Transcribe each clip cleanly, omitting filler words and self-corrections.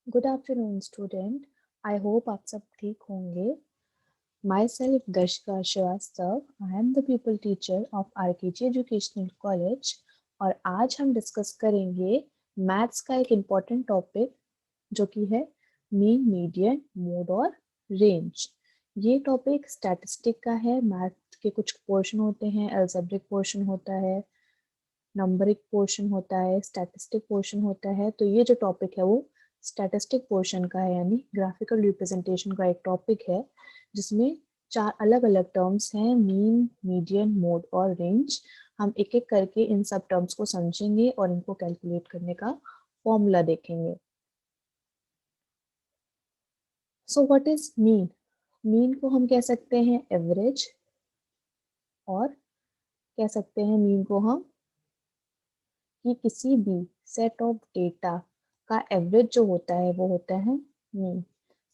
Good afternoon student. I hope आप सब ठीक होंगे। Myself Darshika Shrivastava, I am the people teacher of RKG educational college और आज हम डिस्कस करेंगे मैथ्स का एक इम्पॉर्टेंट टॉपिक जो कि है मीन, मीडियन, मोड और रेंज। ये टॉपिक स्टैटिस्टिक का है। मैथ के कुछ पोर्शन होते हैं, अलजेब्रिक पोर्शन होता है, नंबरिक पोर्शन होता है, स्टैटिस्टिक पोर्शन होता है। तो ये जो टॉपिक है वो स्टैटिस्टिक पोर्शन का है, यानी ग्राफिकल रिप्रेजेंटेशन का एक टॉपिक है जिसमें 4 अलग अलग टर्म्स हैं, मीन, मीडियन, मोड और रेंज। हम एक एक करके इन सब टर्म्स को समझेंगे और इनको कैलकुलेट करने का फॉर्मूला देखेंगे। So what is mean? Mean को हम कह सकते हैं एवरेज, और कह सकते हैं मीन को हम कि किसी भी सेट ऑफ डेटा का एवरेज जो होता है वो होता है mean.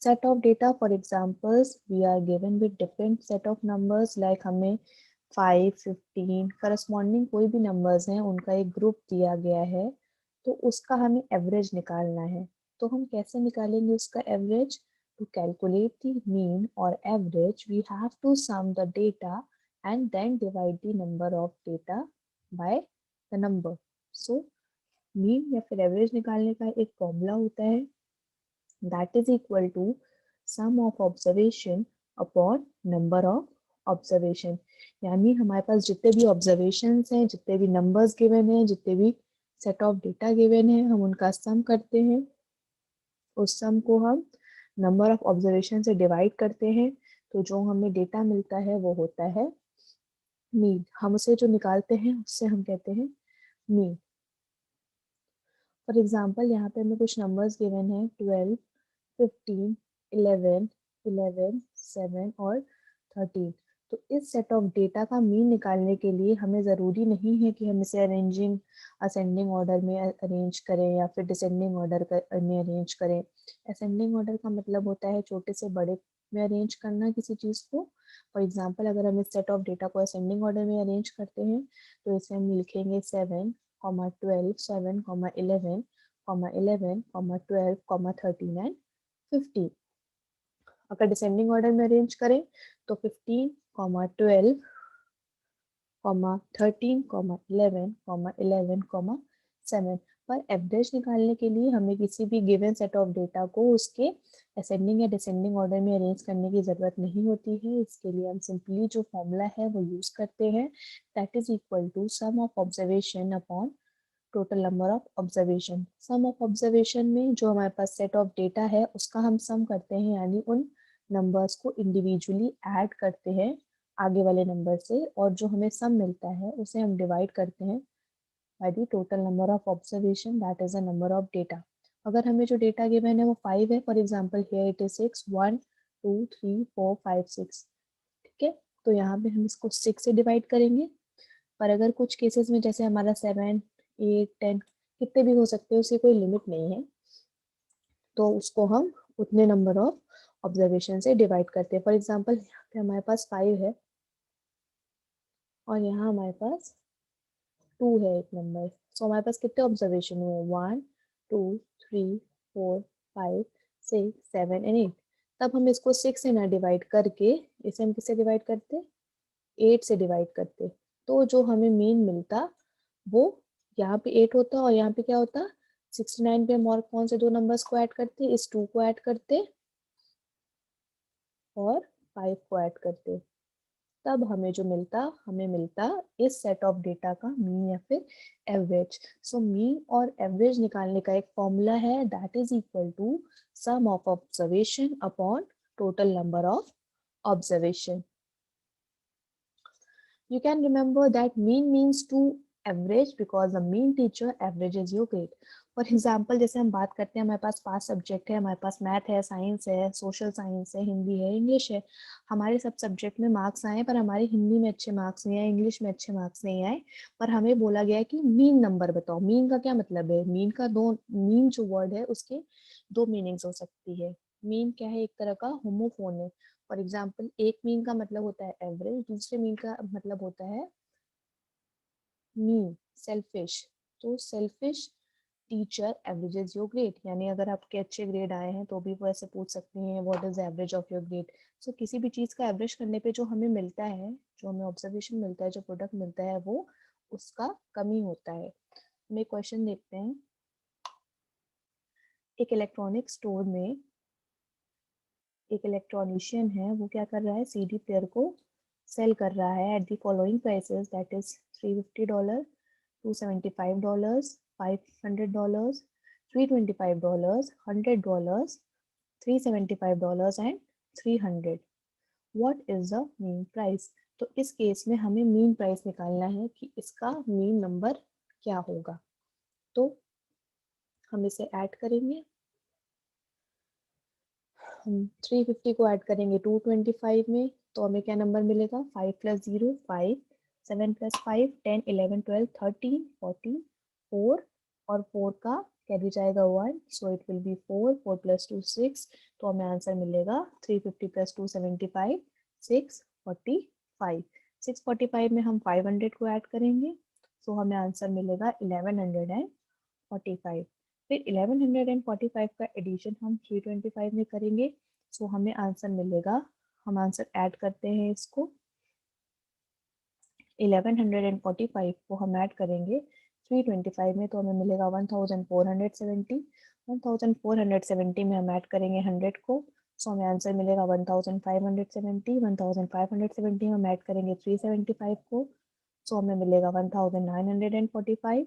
Set of data, for examples we are given with different set of numbers, like हमें 5, 15 करस्पॉन्डिंग कोई भी नंबर्स हैं उनका एक ग्रुप दिया गया है, तो उसका हमें एवरेज निकालना है। तो हम कैसे निकालेंगे उसका average? To calculate the mean और average we have to sum the data and then divide the number of data by the number. So mean या फिर एवरेज निकालने का एक फॉर्मूला होता है, that is equal to sum of observation upon number of observation. यानी हमारे पास जितने भी ऑब्जर्वेशंस हैं, जितने भी नंबर्स गिवन हैं, जितने भी सेट ऑफ डेटा गिवन है, हम उनका सम करते हैं। उस सम को हम नंबर ऑफ ऑब्जर्वेशन से डिवाइड करते हैं, तो जो हमें डेटा मिलता है वो होता है मीन। हम उसे जो निकालते हैं उससे हम कहते हैं मीन। फॉर एग्जाम्पल यहाँ पे हमें कुछ नंबर्स गिवन है, 12, 15, 11, 11, 7 और 13। तो इस सेट ऑफ डेटा का मीन निकालने के लिए हमें ज़रूरी नहीं है कि हम इसे अरेंजिंग असेंडिंग ऑर्डर में अरेंज करें या फिर डिसेंडिंग ऑर्डर में अरेंज करें। असेंडिंग ऑर्डर का मतलब होता है छोटे से बड़े में अरेंज करना किसी चीज़ को। फॉर एग्जाम्पल अगर हम इस सेट ऑफ डेटा को असेंडिंग ऑर्डर में अरेंज करते हैं तो इसे हम लिखेंगे 7, 12, 7, 11, 11, 12, 13 एंड 15। अगर डिसेंडिंग ऑर्डर में अरेंज करें तो 15, 12, 13, 11, 11, 7। पर एवरेज निकालने के लिए हमें किसी भी गिवन सेट ऑफ डेटा को उसके असेंडिंग या डिसेंडिंग ऑर्डर में अरेंज करने की ज़रूरत नहीं होती है। इसके लिए हम सिंपली जो फॉर्मूला है वो यूज़ करते हैं, that is equal to sum of observation upon total number of observation. Sum of observation में जो हमारे पास सेट ऑफ डेटा है उसका हम सम करते हैं, यानी उन नंबर्स को इंडिविजुअली ऐड करते हैं आगे वाले नंबर से, और जो हमें सम मिलता है उसे हम डिवाइड करते हैं by the total number of observation, that is the number of data. अगर हमें जो डेटा गिवन है वो 5 है, for example here it is 6, 1, 2, 3, 4, 5, 6। ठीक है, तो यहाँ पे हम इसको 6 से डिवाइड करेंगे। पर अगर कुछ केसेस में जैसे हमारा 7, 8, 10 कितने भी हो सकते हैं, उसकी कोई लिमिट नहीं है, तो उसको हम उतने नंबर ऑफ ऑब्जर्वेशन से डिवाइड करते हैं। फॉर एग्जाम्पल यहाँ पे हमारे पास 5 है और यहाँ हमारे पास 2 है एक नंबर। सो हमारे पास कितने ऑब्जर्वेशन हुए? 1, 2, 3, 4, 5, 6, 7 एंड 8। तब हम इसको 6 से ना डिवाइड करके इसे हम किससे डिवाइड करते? 8 से डिवाइड करते। तो जो हमें मीन मिलता वो यहाँ पे 8 होता और यहाँ पे क्या होता? 69 पे हम और कौन से दो नंबर्स को ऐड करते? इस 2 को ऐड करते और 5 को ऐड करते। तब हमें मिलता इस सेट ऑफ डेटा का मीन या फिर एवरेज। सो मीन और एवरेज निकालने का एक फॉर्मूला है, that is equal to sum of observation upon total number of observation. You can remember that mean means to average because the mean teacher averages your grade. For example जैसे हम बात करते हैं, हमारे पास 5 सब्जेक्ट है, हमारे पास math है, science है, सोशल साइंस है, हिंदी है, इंग्लिश है। हमारे सब सब्जेक्ट में मार्क्स आए पर हमारे हिंदी में अच्छे मार्क्स नहीं आए, इंग्लिश में अच्छे मार्क्स नहीं आए। पर हमें बोला गया है कि मीन नंबर बताओ। मीन का क्या मतलब है? मीन जो वर्ड है उसके दो मीनिंग्स हो सकती है। मीन क्या है? एक तरह का होमोफोन है। फॉर एग्जाम्पल एक मीन का मतलब होता है एवरेज, दूसरे मीन का मतलब होता है मीन, सेल्फिश। तो selfish teacher averages your grade, यानी अगर आपके अच्छे ग्रेड आए हैं तो भी वो ऐसे पूछ सकती हैं what is average of your grade. So किसी भी चीज़ का एवरेज करने पे जो हमें मिलता है, जो हमें ऑब्जर्वेशन मिलता है, जो प्रोडक्ट मिलता है, वो उसका कमी होता है। हम एक क्वेश्चन देखते हैं। एक इलेक्ट्रॉनिक स्टोर में एक इलेक्ट्रॉनिशियन है, वो क्या कर रहा है, सीडी प्लेयर को सेल कर रहा है at the following prices, that is $350, $275, $500, $325, $100, $375 and 300। What is the mean price? तो इस केस में हमें मीन प्राइस निकालना है कि इसका मीन नंबर क्या होगा। तो हम इसे ऐड करेंगे, हम 350 को ऐड करेंगे 225 में, तो हमें क्या नंबर मिलेगा, 5 + 0 5, 7 + 5 10 11 12 13 14 4, और 4 का कैरी जाएगा 1, सो इट विल बी 4 4 + 2 6, तो हमें आंसर मिलेगा 350 + 275 645। 645 में हम 500 को ऐड करेंगे, सो हमें आंसर मिलेगा 1145। फिर 1145 का एडिशन हम 325 में करेंगे, सो हमें आंसर मिलेगा, हम आंसर ऐड करते हैं इसको, 1145 को हम ऐड करेंगे 325 में, तो हमें मिलेगा 1470। 1470 में हम ऐड करेंगे 100 को, सो हमें आंसर मिलेगा 1570। 1570 में हम ऐड करेंगे 375 को, सो हमें मिलेगा 1945।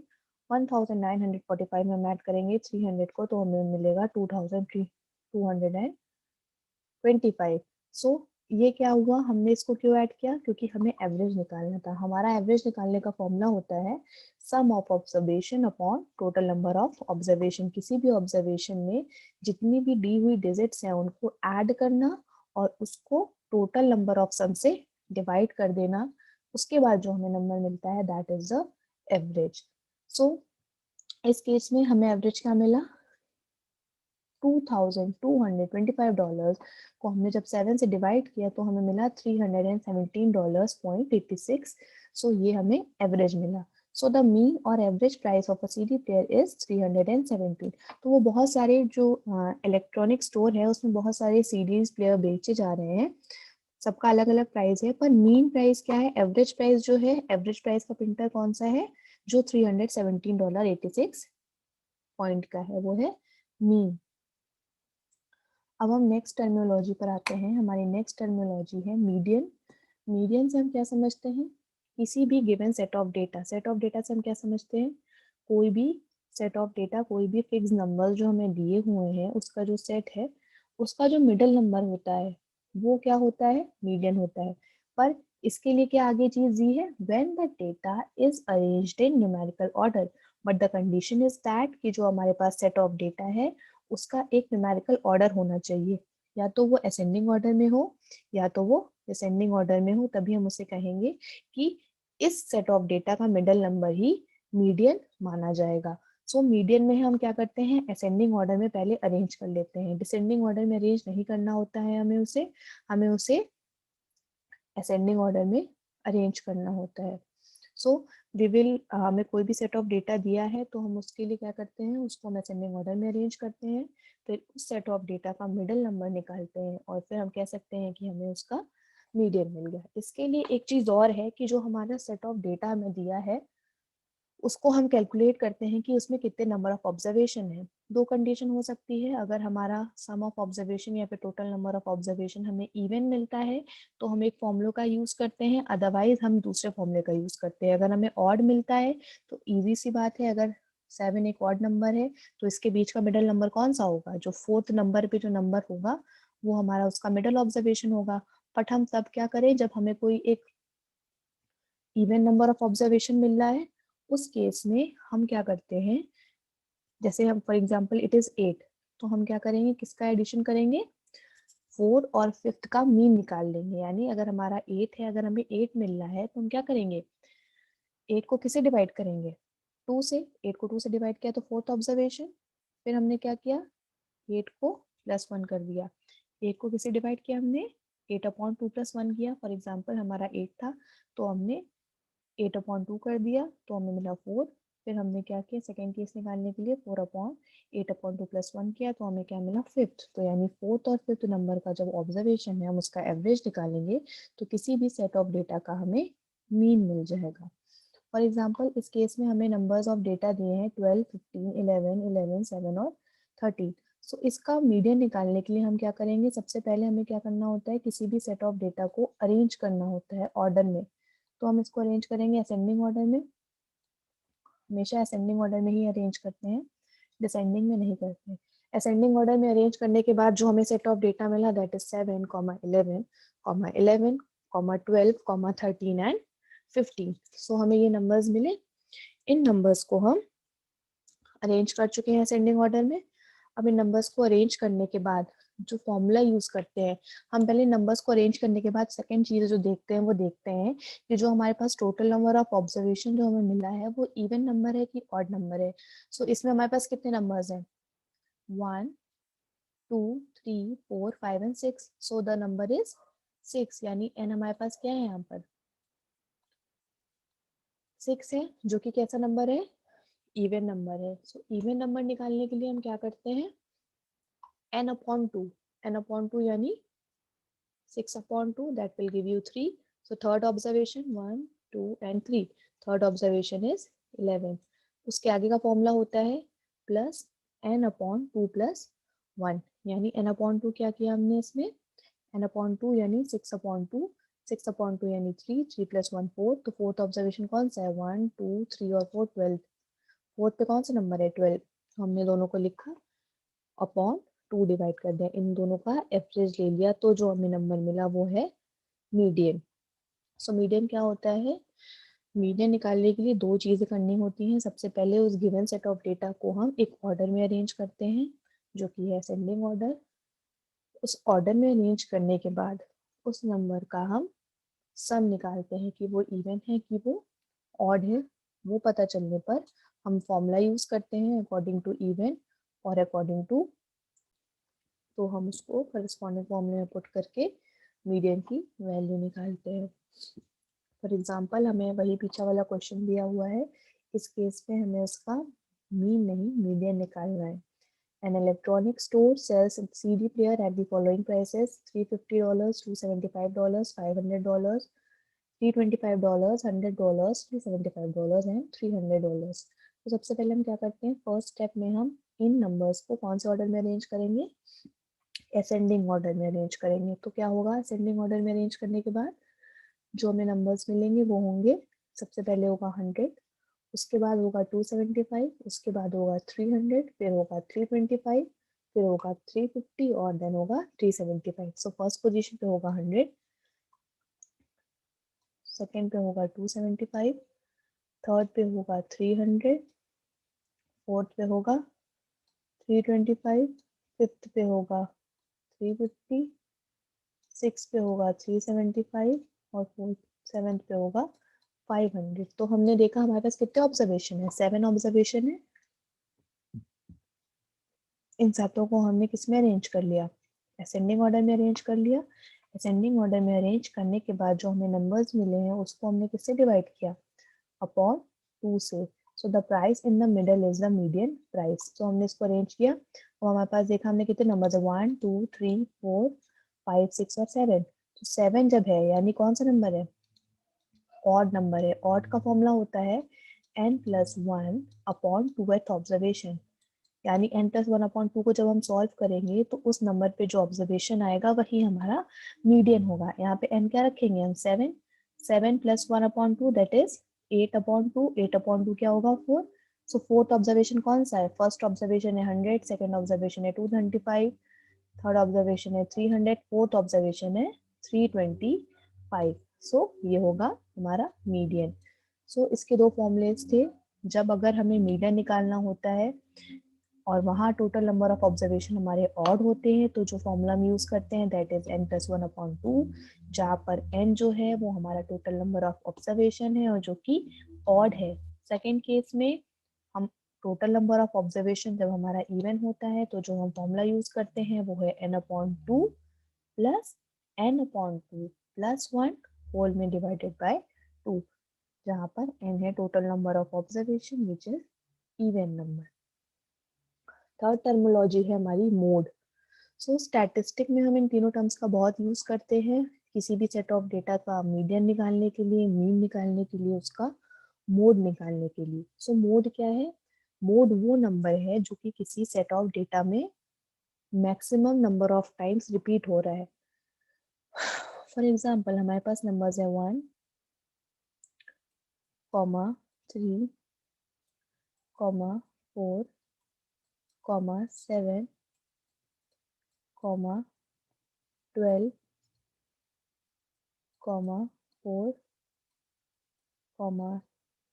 1945 में हम ऐड करेंगे 300 को, तो हमें मिलेगा 2225। सो ये क्या हुआ, हमने इसको क्यों ऐड किया, क्योंकि हमें एवरेज निकालना था। हमारा एवरेज निकालने का फॉर्मूला होता है sum of observation upon total number of observation. किसी भी ऑब्जर्वेशन में जितनी भी दी हुई डिजिट्स हैं उनको ऐड करना और उसको टोटल नंबर ऑफ सम से डिवाइड कर देना, उसके बाद जो हमें नंबर मिलता है दैट इज द एवरेज। सो इस केस में हमें एवरेज क्या मिला, $2225 को हमने जब 7 से डिवाइड किया तो हमें मिला $317.86। सो ये हमें एवरेज मिला। सो द मीन और average price of a CD player is 317। तो वो बहुत सारे जो इलेक्ट्रॉनिक स्टोर है उसमें बहुत सारे सीडीज प्लेयर बेचे जा रहे हैं, सबका अलग अलग प्राइस है, पर मीन प्राइस क्या है, एवरेज प्राइस जो है, एवरेज प्राइस का प्रिंटर कौन सा है, जो $317.86 पॉइंट का है, वो है मीन। अब हम नेक्स्ट टर्मिनोलॉजी पर आते हैं। हमारी नेक्स्ट टर्मिनोलॉजी है मीडियन। मीडियन से हम क्या समझते हैं, किसी भी given set of data, set of data से हम क्या समझते हैं, कोई भी सेट ऑफ डेटा, कोई भी फिक्स नंबर जो हमें दिए हुए हैं उसका जो सेट है, उसका जो मिडल नंबर होता है वो क्या होता है, मीडियन होता है। पर इसके लिए क्या आगे चीज दी है, when the data is arranged in numerical order, but the condition is that कि जो हमारे पास सेट ऑफ डेटा है उसका एक न्यूमेरिकल ऑर्डर होना चाहिए, या तो वो असेंडिंग ऑर्डर में हो या तो वो डिसेंडिंग ऑर्डर में हो, तभी हम उसे कहेंगे कि इस सेट ऑफ डेटा का मिडल नंबर ही मीडियन माना जाएगा। सो मीडियन में हम क्या करते हैं, असेंडिंग ऑर्डर में पहले अरेंज कर लेते हैं, डिसेंडिंग ऑर्डर में अरेंज नहीं करना होता है हमें उसे असेंडिंग ऑर्डर में अरेंज करना होता है। सो वी विल, हमें कोई भी सेट ऑफ डेटा दिया है तो हम उसके लिए क्या करते हैं, उसको हम असेंडिंग ऑर्डर में अरेंज करते हैं, फिर उस सेट ऑफ डेटा का मिडिल नंबर निकालते हैं और फिर हम कह सकते हैं कि हमें उसका मीडियन मिल गया। इसके लिए एक चीज और है कि जो हमारा सेट ऑफ डेटा हमें दिया है उसको हम कैलकुलेट करते हैं कि उसमें कितने नंबर ऑफ ऑब्जर्वेशन है। दो कंडीशन हो सकती है, अगर हमारा सम ऑफ ऑब्जर्वेशन या फिर टोटल नंबर ऑफ ऑब्जर्वेशन हमें इवन मिलता है तो हम एक फॉर्मूले का यूज करते हैं, अदरवाइज हम दूसरे फॉर्मूले का यूज करते हैं। अगर हमें ऑड मिलता है तो इजी सी बात है, अगर 7 एक ऑड नंबर है तो इसके बीच का मिडल नंबर कौन सा होगा, जो फोर्थ नंबर पे जो नंबर होगा वो हमारा उसका मिडल ऑब्जर्वेशन होगा। बट हम तब क्या करें जब हमें कोई एक इवन नंबर ऑफ ऑब्जर्वेशन मिल रहा है, उस केस में हम क्या करते हैं, जैसे हम फॉर एग्जांपल इट इज 8, तो हम क्या करेंगे, किसका एडिशन करेंगे, 4 और 5 का मीन निकाल लेंगे। यानी अगर हमारा 8 है, अगर हमें 8 मिल रहा है तो हम क्या करेंगे, 8 को किसे डिवाइड करेंगे, 2 से। 8 को 2 से डिवाइड किया तो फोर्थ ऑब्जर्वेशन, फिर हमने क्या किया, 8 को +1 कर दिया। 8 को किसे डिवाइड किया हमने, 8/2 + 1 किया। फॉर एग्जाम्पल हमारा 8 था तो हमने 8/2 कर दिया तो हमें मिला 4। फिर हमने क्या किया, सेकेंड केस निकालने के लिए 4/8/2 + 1 किया, तो हमें क्या मिला, फिफ्थ। तो यानी फोर्थ और फिफ्थ नंबर का जब ऑब्जर्वेशन है हम उसका एवरेज निकालेंगे तो किसी भी सेट ऑफ डेटा का हमें मीन मिल जाएगा। फॉर एग्जाम्पल इस केस में हमें नंबर्स ऑफ डेटा दिए हैं 12, 15, 11, 11, 7 और 13। सो इसका मीडियन निकालने के लिए हम क्या करेंगे, सबसे पहले हमें क्या करना होता है, किसी भी सेट ऑफ डेटा को अरेंज करना होता है ऑर्डर में। तो हम इसको अरेंज करेंगे असेंडिंग ऑर्डर में, हमेशा असेंडिंग ऑर्डर में ही अरेंज करते हैं, डिसेंडिंग में नहीं करते। असेंडिंग ऑर्डर में अरेंज करने के बाद जो हमें सेट ऑफ डेटा मिला दैट इज 7, 11, 11, 12, 13 एंड 15। सो हमें ये नंबर्स मिले। इन नंबर्स को हम अरेंज कर चुके हैं असेंडिंग ऑर्डर में। अब इन नंबर्स को अरेंज करने के बाद जो फॉर्मूला यूज करते हैं, हम पहले नंबर्स को अरेंज करने के बाद सेकंड चीज जो देखते हैं वो देखते हैं कि जो हमारे पास टोटल नंबर ऑफ ऑब्जर्वेशन जो हमें मिला है वो इवन नंबर है कि ऑड नंबर है। सो इसमें हमारे पास कितने नंबर्स हैं, 1, 2, 3, 4, 5 and 6। So the number is 6, यानी एन हमारे पास क्या है यहाँ पर 6 है, जो कि कैसा नंबर है, इवन नंबर है। सो इवन नंबर निकालने के लिए हम क्या करते हैं, n/2, n/2 यानी 6/2, that will give you 3. So third observation 1, 2 and 3. Third observation is 11. उसके आगे का फॉर्मूला होता है प्लस n/2 + 1, यानी n/2 क्या किया हमने इसमें, n/2 यानी 6/2, 6/2 यानी 3, 3 + 1 4। तो फोर्थ ऑब्जर्वेशन कौन सा है, 1, 2, 3 और 4, 12। फोर्थ पे कौन सा नंबर है 12, हमने दोनों को लिखा अपॉन 2 डिवाइड कर दिया, इन दोनों का एवरेज ले लिया, तो जो हमें नंबर मिला वो है मीडियन। सो मीडियन क्या होता है, मीडियन निकालने के लिए दो चीज़ें करनी होती हैं। सबसे पहले उस गिवन सेट ऑफ डेटा को हम एक ऑर्डर में अरेंज करते हैं जो कि है असेंडिंग ऑर्डर। उस ऑर्डर में अरेंज करने के बाद उस नंबर का हम सम निकालते हैं कि वो इवन है कि वो ऑड है। वो पता चलने पर हम फॉर्मूला यूज करते हैं अकॉर्डिंग टू इवन और अकॉर्डिंग टू, तो हम उसको करस्पॉन्डिंग फॉर्मूले में पुट करके मीडियन की वैल्यू निकालते हैं। फॉर एग्जांपल हमें वही पीछा वाला क्वेश्चन दिया हुआ है, इस केस में हमें उसका मीन नहीं मीडियन निकालना है। An electronic store sells a CD player at the following prices: $350, $275, $500, $325, $100, $375 and $300। तो सबसे पहले हम क्या करते हैं, फर्स्ट स्टेप में हम इन नंबर्स को कौन से ऑर्डर में अरेंज करेंगे, असेंडिंग ऑर्डर में अरेंज करेंगे। तो क्या होगा, असेंडिंग ऑर्डर में अरेंज करने के बाद जो हमें नंबर्स मिलेंगे वो होंगे, सबसे पहले होगा 100, उसके बाद होगा 275, उसके बाद होगा 300, फिर होगा 325, फिर होगा 350 और देन होगा 375। सो फर्स्ट पोजीशन पे होगा 100, सेकंड पे होगा 275, थर्ड पे होगा 300, फोर्थ पे होगा 325, फिफ्थ पे होगा 350, सिक्स पे होगा 375 और फोर्थ सेवेंथ पे होगा 500। तो हमने देखा हमारे पास कितने ऑब्जर्वेशन है, 7 ऑब्जर्वेशन है। इन सातों को हमने किस में अरेंज कर लिया, असेंडिंग ऑर्डर में अरेंज कर लिया। असेंडिंग ऑर्डर में अरेंज करने के बाद जो हमें नंबर्स मिले हैं उसको हमने किससे डिवाइड किया, अपॉन 2 से। So the price in the middle is the median price. तो हमने इसको अरेंज किया और हमारे पास देखा हमने कितने नंबर है, 1, 2, 3, 4, 5, 6 और 7। तो 7 जब है यानी कौन सा नंबर है, ऑड नंबर है। ऑड का फॉर्मूला होता है n+1/2th ऑब्जर्वेशन, यानी n+1/2 को जब हम सॉल्व करेंगे तो उस नंबर पे जो ऑब्जर्वेशन आएगा वही हमारा मीडियन होगा। यहाँ पे n क्या रखेंगे हम, 7, 7 + 1/2 दैट इज 8/2, 8/2 क्या होगा 4। सो फोर्थ ऑब्जर्वेशन कौन सा है, फर्स्ट ऑब्जर्वेशन है 100, सेकंड ऑब्जर्वेशन है 225, थर्ड ऑब्जर्वेशन है 300, फोर्थ ऑब्जर्वेशन है 325। सो ये होगा हमारा मीडियन। सो इसके दो फॉर्मूलेस थे, जब अगर हमें मीडियन निकालना होता है और वहाँ टोटल नंबर ऑफ ऑब्जर्वेशन हमारे ऑड होते हैं तो जो फॉर्मूला हम यूज करते हैं दैट इज n+1/2, जहाँ पर n जो है वो हमारा टोटल नंबर ऑफ ऑब्जर्वेशन है और जो कि ऑड है। सेकेंड केस में हम टोटल नंबर ऑफ ऑब्जर्वेशन जब हमारा इवन होता है तो जो हम फॉर्मूला यूज करते हैं वो है n/2 + n/2 + 1 होल में डिवाइडेड बाय 2। जहाँ पर n है total number of observation which is even number. Third terminology है हमारी मोड। सो स्टैटिस्टिक में हम इन तीनों टर्म्स का बहुत यूज करते हैं किसी भी सेट ऑफ डेटा का मीडियन निकालने के लिए, मीन निकालने के लिए, उसका मोड निकालने के लिए। सो मोड क्या है? मोड वो नंबर है जो कि किसी सेट ऑफ डेटा में maximum number of times repeat हो रहा है। फॉर एग्जाम्पल हमारे पास नंबर्स है 1, 3, 4, 7, 12, 4,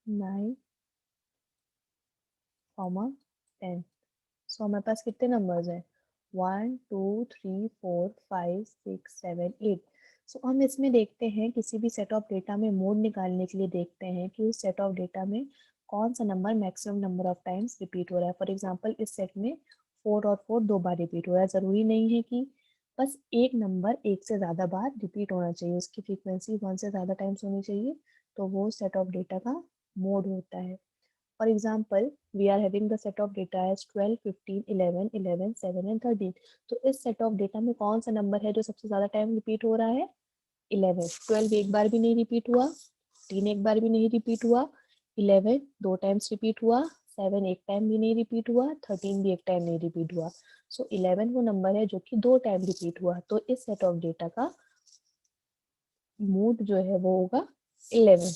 9, 10। सो हमारे पास कितने नंबर्स हैं? 1, 2, 3, 4, 5, 6, 7, 8। सो हम इसमें देखते हैं किसी भी सेट ऑफ डेटा में मोड निकालने के लिए देखते हैं कि उस सेट ऑफ डेटा में कौन सा number maximum number of times repeat हो रहा है। फॉर एग्जाम्पल इस सेट में 4 और 4 2 बार रिपीट हो रहा है। ज़रूरी नहीं है कि बस एक नंबर एक से ज़्यादा बार रिपीट होना चाहिए, उसकी फ्रीक्वेंसी 1 से ज़्यादा टाइम्स होनी चाहिए, तो वो सेट ऑफ डेटा का मोड होता है। For example, we are having the set of data as 12, 15, 11, 11, 7 and 13. तो इस set of data में कौन सा नंबर है जो सबसे ज़्यादा टाइम रिपीट हो रहा है? 11। 12 एक बार भी नहीं रिपीट हुआ, 3 एक बार भी नहीं रिपीट हुआ, 11 2 टाइम्स रिपीट हुआ, 7 एक टाइम भी नहीं रिपीट हुआ, 13 भी एक टाइम नहीं रिपीट हुआ। सो 11 वो नंबर है जो कि 2 टाइम रिपीट हुआ। तो इस सेट ऑफ डेटा का मोड जो है वो होगा 11।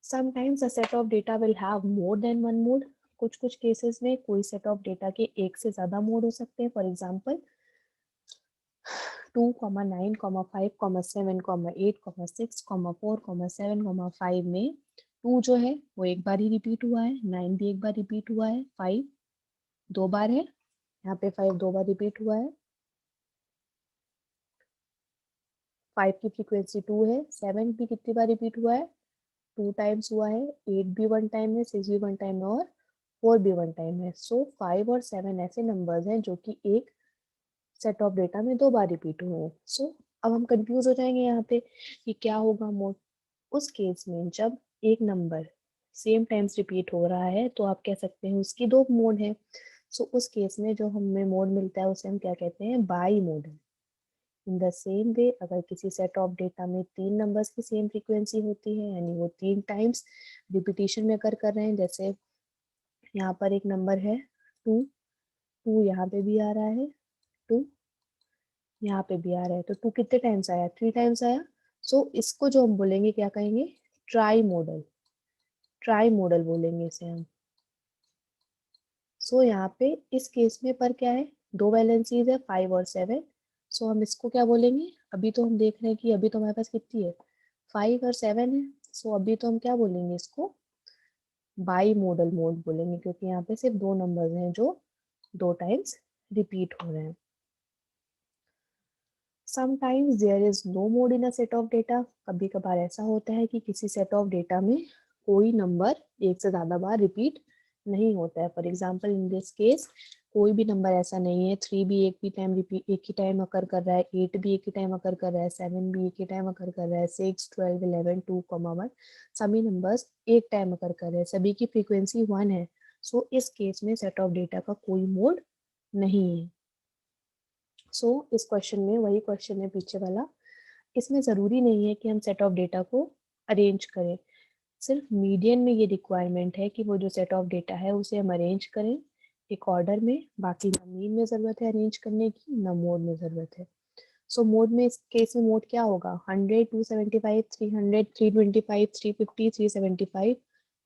Sometimes a set of data will have more than one mode. कुछ केसेस में कोई सेट ऑफ डेटा के एक से ज्यादा मोड हो सकते हैं। फॉर एग्जाम्पल 2, 9, 5, 7, 8, 6, 4, 7, 5 में 2 जो है वो एक बार ही रिपीट हुआ है, 9 भी एक बार रिपीट हुआ है, 5 2 बार है, यहाँ पे 5 2 बार रिपीट हुआ है, 5 की फ्रीक्वेंसी 2 है, 7 भी कितनी बार रिपीट हुआ है? 2 टाइम्स हुआ है, 8 भी 1 टाइम है, 6 भी 1 टाइम है और 4 भी 1 टाइम है। सो 5 और 7 ऐसे नंबर्स हैं जो कि एक सेट ऑफ डेटा में 2 बार रिपीट हुए हैं। सो अब हम कंफ्यूज हो जाएंगे यहाँ पे कि क्या होगा मोड। उस केस में जब एक नंबर सेम टाइम्स रिपीट हो रहा है तो आप कह सकते हैं उसकी 2 मोड है। सो उस केस में जो हमें मोड मिलता है उसे हम क्या कहते हैं? By model. In the same way अगर किसी सेट ऑफ डेटा में 3 नंबर्स की सेम फ्रीक्वेंसी होती है, यानी वो 3 टाइम्स रिपीटिशन में अकर कर रहे हैं, जैसे यहाँ पर एक नंबर है 2, 2 यहाँ पे भी आ रहा है, 2 यहाँ पे भी आ रहा है, तो 2 कितने टाइम्स आया? 3 टाइम्स आया। सो इसको जो हम बोलेंगे क्या कहेंगे? Try model. ट्राई मॉडल बोलेंगे इसे हम। सो यहाँ पे इस केस में पर क्या है? 2 वैलेंसीज है, 5 और 7। सो हम इसको क्या बोलेंगे? अभी तो हम देख रहे हैं कि अभी तो हमारे पास कितनी है? 5 और 7 है। सो अभी तो हम क्या बोलेंगे इसको? बाई मॉडल मोड बोलेंगे, क्योंकि यहाँ पे सिर्फ 2 नंबर्स हैं जो 2 टाइम्स रिपीट हो रहे हैं। Sometimes there is no mode in a set of data. कभी कभार ऐसा होता है कि किसी सेट ऑफ डेटा में कोई नंबर एक से ज्यादा बार रिपीट नहीं होता है। For example in this case कोई भी नंबर ऐसा नहीं है, 3 भी एक भी टाइम रिपीट एक ही टाइम अकर कर रहा है, 8 भी एक ही टाइम अकर कर रहा है, 7 भी एक ही टाइम अकर कर रहा है, 6, 12, 11, 2, 1 सभी नंबर्स एक टाइम अकर कर रहे हैं, सभी की फ्रीक्वेंसी 1 है। सो इस केस में सेट ऑफ डेटा का कोई मोड नहीं है। सो इस क्वेश्चन में वही क्वेश्चन है पीछे वाला, इसमें ज़रूरी नहीं है कि हम सेट ऑफ डेटा को अरेंज करें। सिर्फ मीडियन में ये रिक्वायरमेंट है कि वो जो सेट ऑफ डेटा है उसे हम अरेंज करें एक ऑर्डर में। बाकी ना मीन में ज़रूरत है अरेंज करने की, ना मोड में ज़रूरत है। सो मोड में इस केस में मोड क्या होगा? 100, 275, 300, 325, 350, 375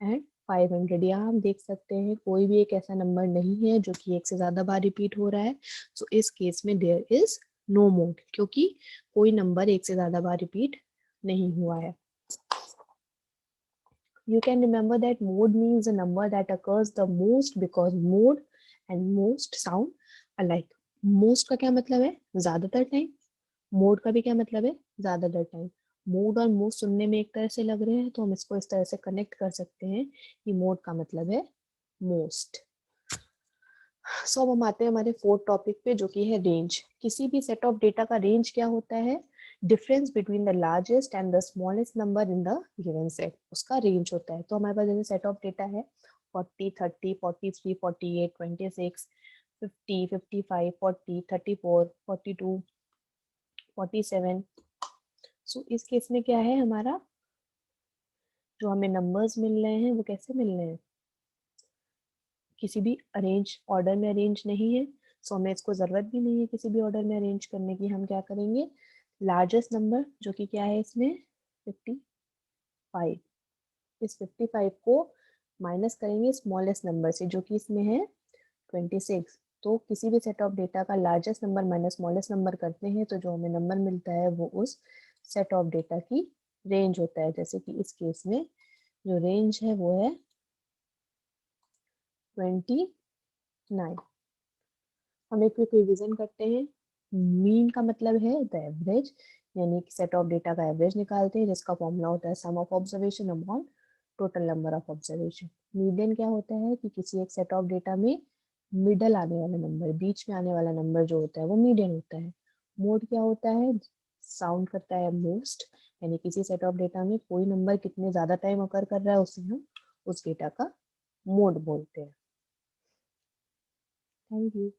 एंड 500। यहाँ हम देख सकते हैं कोई भी एक ऐसा नंबर नहीं है जो कि एक से ज़्यादा बार रिपीट हो रहा है। सो इस केस में देयर इज नो मोड, क्योंकि कोई नंबर एक से ज़्यादा बार रिपीट नहीं हुआ है। You can remember that mode means a number that occurs the most because mode and most sound alike. Most का क्या मतलब है? ज़्यादातर टाइम। मोड का भी क्या मतलब है? ज़्यादातर टाइम। मोड और मोस्ट सुनने में एक तरह से लग रहे हैं तो हम इसको इस तरह से कनेक्ट कर सकते हैं कि मोड का मतलब है मोस्ट। सो अब हम आते हैं हमारे फोर्थ टॉपिक पे जो कि है रेंज। किसी भी सेट ऑफ डेटा का रेंज क्या होता है? Difference between the largest and the smallest number in the given set, उसका रेंज होता है। तो हमारे पास जैसे सेट ऑफ डेटा है 40, 30, 43, 48, 26, 50, 55, 40, 34, 42, 47। सो इस केस में क्या है, हमारा जो हमें नंबर्स मिल रहे हैं वो कैसे मिल रहे हैं, किसी भी अरेंज ऑर्डर में अरेंज नहीं है। सो हमें इसको ज़रूरत भी नहीं है किसी भी ऑर्डर में अरेंज करने की। हम क्या करेंगे, लार्जेस्ट नंबर जो कि क्या है इसमें 55, इस 55 को माइनस करेंगे स्मॉलेस्ट नंबर से जो कि इसमें है 26। तो किसी भी सेट ऑफ डेटा का largest number minus smallest number करते हैं तो जो हमें नंबर मिलता है वो उस सेट ऑफ डेटा की रेंज होता है। जैसे कि इस केस में जो रेंज है वो है 29। हम एक क्विक रिवीजन करते हैं। मीन का मतलब है द एवरेज, यानी कि सेट ऑफ डेटा का एवरेज निकालते हैं जिसका फॉर्मूला होता है sum of observation upon total number of observation. Median क्या होता है कि किसी एक सेट ऑफ डेटा में मिडल आने वाला नंबर, बीच में आने वाला नंबर जो होता है वो मीडियन होता है। मोड क्या होता है, साउंड करता है मोस्ट, यानी किसी सेट ऑफ डेटा में कोई नंबर कितने ज्यादा टाइम अकर कर रहा है उसे हम उस डेटा का मोड बोलते हैं। Thank you.